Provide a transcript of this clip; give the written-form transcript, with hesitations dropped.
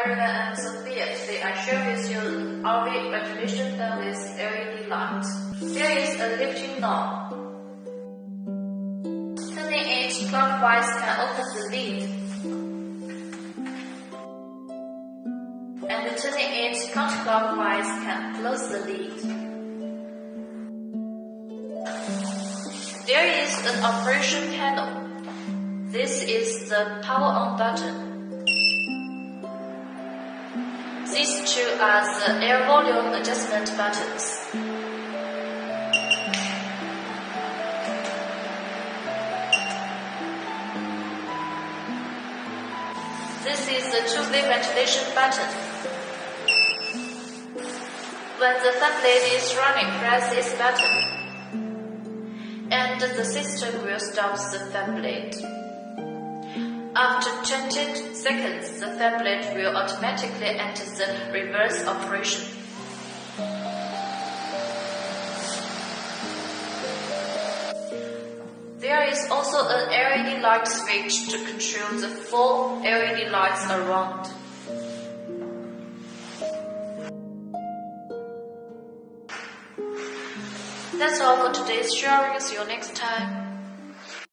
Erica and Sophia. Today I share with you RV ventilation fan with LED light. There is a lifting knob. Turning it clockwise can open the lid, and turning it counterclockwise can close the lid. There is an operation panel. This is the power on button. These two are the air volume adjustment buttons. This is the two-way ventilation button. When the fan blade is running, press this button, and the system will stop the fan blade. After 20 seconds, the fan blade will automatically enter the reverse operation. There is also an LED light switch to control the 4 LED lights around. That's all for today's sharing. See you next time.